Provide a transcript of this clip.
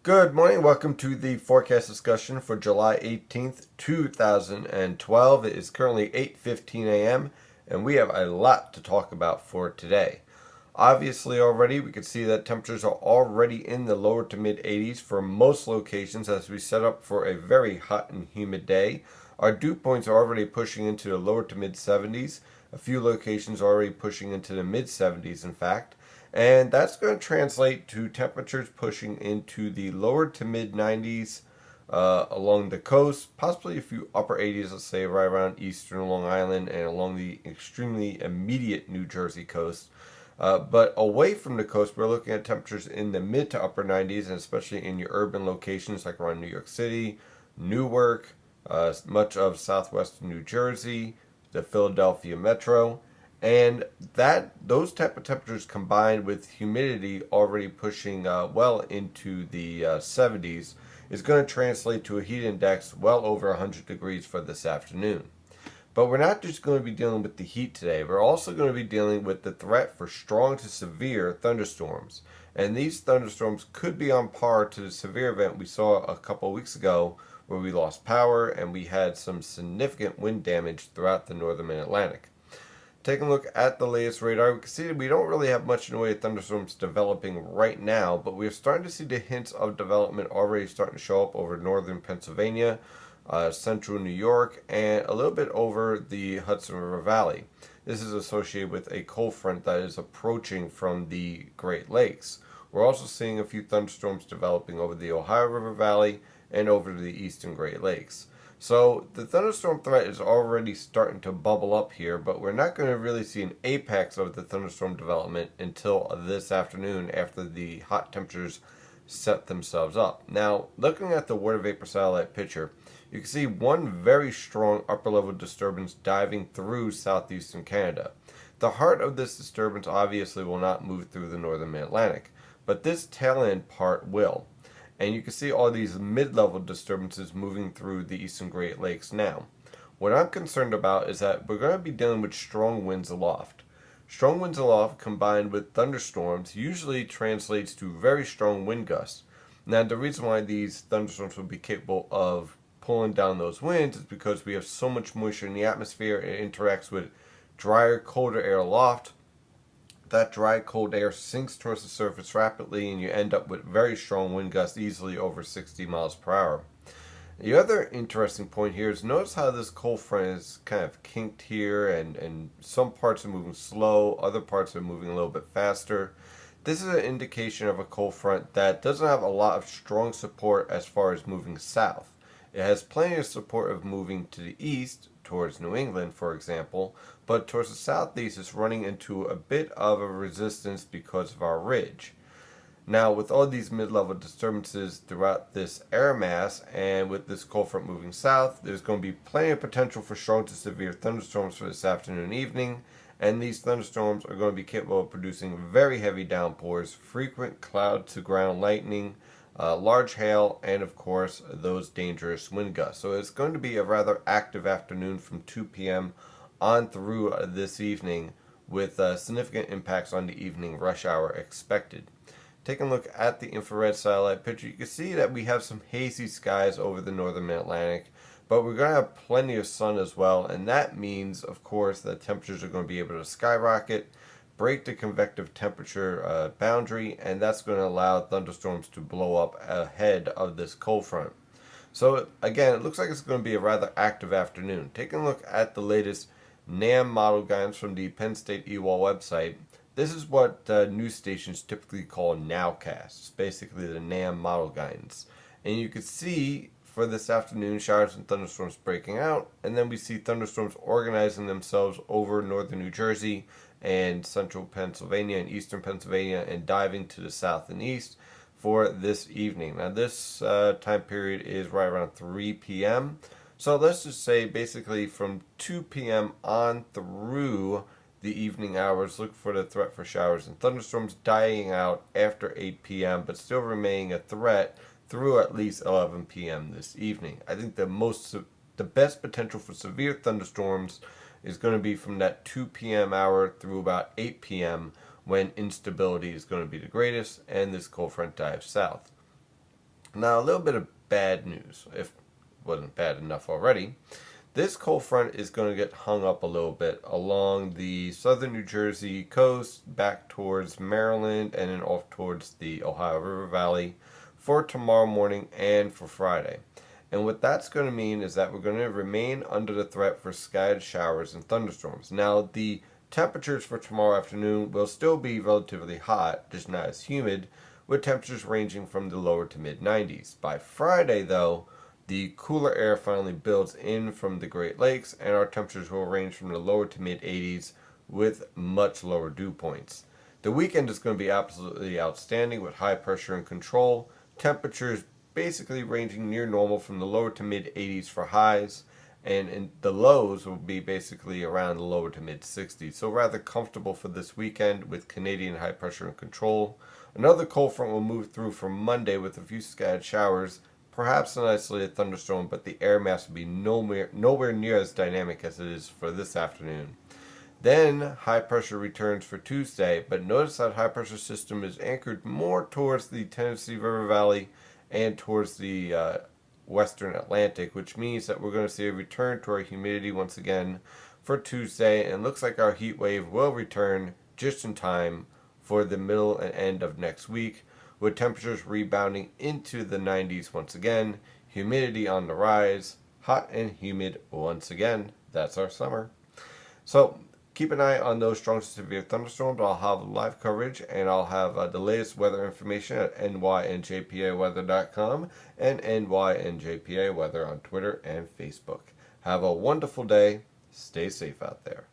Good morning. Welcome to the forecast discussion for July 18th, 2012. It is currently 8:15 a.m. and we have a lot to talk about for today. Obviously, already we can see that temperatures are already in the lower to mid 80s for most locations as we set up for a very hot and humid day. Our dew points are already pushing into the lower to mid 70s. A few locations are already pushing into the mid 70s, in fact. And that's going to translate to temperatures pushing into the lower to mid 90s along the coast, possibly a few upper 80s, let's say right around eastern Long Island and along the extremely immediate New Jersey coast. But away from the coast, we're looking at temperatures in the mid to upper 90s, and especially in your urban locations like around New York City, Newark, much of southwestern New Jersey, the Philadelphia metro. And those type of temperatures combined with humidity already pushing well into the 70s is going to translate to a heat index well over 100 degrees for this afternoon. But we're not just going to be dealing with the heat today. We're also going to be dealing with the threat for strong to severe thunderstorms. And these thunderstorms could be on par to the severe event we saw a couple of weeks ago where we lost power and we had some significant wind damage throughout the northern Mid-Atlantic. Taking a look at the latest radar, we can see that we don't really have much in the way of thunderstorms developing right now, but we're starting to see the hints of development already starting to show up over northern Pennsylvania, central New York, and a little bit over the Hudson River Valley. This is associated with a cold front that is approaching from the Great Lakes. We're also seeing a few thunderstorms developing over the Ohio River Valley and over the eastern Great Lakes. So the thunderstorm threat is already starting to bubble up here, but we're not going to really see an apex of the thunderstorm development until this afternoon after the hot temperatures set themselves up. Now, looking at the water vapor satellite picture, you can see one very strong upper level disturbance diving through southeastern Canada. The heart of this disturbance obviously will not move through the northern Mid-Atlantic, but this tail end part will. And you can see all these mid-level disturbances moving through the eastern Great Lakes now. What I'm concerned about is that we're going to be dealing with strong winds aloft. Strong winds aloft combined with thunderstorms usually translates to very strong wind gusts. Now, the reason why these thunderstorms will be capable of pulling down those winds is because we have so much moisture in the atmosphere. It interacts with drier, colder air aloft. That dry, cold air sinks towards the surface rapidly, and you end up with very strong wind gusts, easily over 60 miles per hour. The other interesting point here is notice how this cold front is kind of kinked here, and some parts are moving slow, other parts are moving a little bit faster. This is an indication of a cold front that doesn't have a lot of strong support as far as moving south. It has plenty of support of moving to the east, towards New England, for example, but towards the southeast it's running into a bit of a resistance because of our ridge. Now, with all these mid-level disturbances throughout this air mass and with this cold front moving south, there's going to be plenty of potential for strong to severe thunderstorms for this afternoon and evening, and these thunderstorms are going to be capable of producing very heavy downpours, frequent cloud-to-ground lightning, large hail, and of course those dangerous wind gusts. So it's going to be a rather active afternoon from 2 p.m. on through this evening with significant impacts on the evening rush hour expected. Taking a look at the infrared satellite picture, you can see that we have some hazy skies over the northern Mid-Atlantic, but we're going to have plenty of sun as well, and that means, of course, that temperatures are going to be able to skyrocket, break the convective temperature boundary, and that's going to allow thunderstorms to blow up ahead of this cold front. So again, it looks like it's going to be a rather active afternoon. Taking a look at the latest NAM model guidance from the Penn State EWOL website, this is what news stations typically call nowcasts, basically the NAM model guidance. And you can see for this afternoon, showers and thunderstorms breaking out, and then we see thunderstorms organizing themselves over northern New Jersey and central Pennsylvania and eastern Pennsylvania and diving to the south and east for this evening. Now this time period is right around 3 p.m. So let's just say basically from 2 p.m. on through the evening hours, look for the threat for showers and thunderstorms dying out after 8 p.m. but still remaining a threat through at least 11 p.m. this evening. I think the best potential for severe thunderstorms is going to be from that 2 p.m. hour through about 8 p.m. when instability is going to be the greatest and this cold front dives south. Now, a little bit of bad news, if it wasn't bad enough already. This cold front is going to get hung up a little bit along the southern New Jersey coast, back towards Maryland, and then off towards the Ohio River Valley for tomorrow morning and for Friday. And what that's going to mean is that we're going to remain under the threat for scattered showers and thunderstorms. Now, the temperatures for tomorrow afternoon will still be relatively hot, just not as humid, with temperatures ranging from the lower to mid 90s. By Friday, though, the cooler air finally builds in from the Great Lakes, and our temperatures will range from the lower to mid 80s with much lower dew points. The weekend is going to be absolutely outstanding with high pressure and control. Temperatures basically ranging near normal from the lower to mid 80s for highs, and the lows will be basically around the lower to mid 60s. So rather comfortable for this weekend with Canadian high pressure and control. Another cold front will move through for Monday with a few scattered showers, perhaps an isolated thunderstorm, but the air mass will be nowhere near as dynamic as it is for this afternoon. Then high pressure returns for Tuesday, but notice that high pressure system is anchored more towards the Tennessee River Valley and towards the western Atlantic, which means that we're going to see a return to our humidity once again for Tuesday, and it looks like our heat wave will return just in time for the middle and end of next week, with temperatures rebounding into the 90s once again, humidity on the rise, hot and humid once again. That's our summer. So keep an eye on those strong to severe thunderstorms. I'll have live coverage, and I'll have the latest weather information at nynjpaweather.com and nynjpaweather on Twitter and Facebook. Have a wonderful day. Stay safe out there.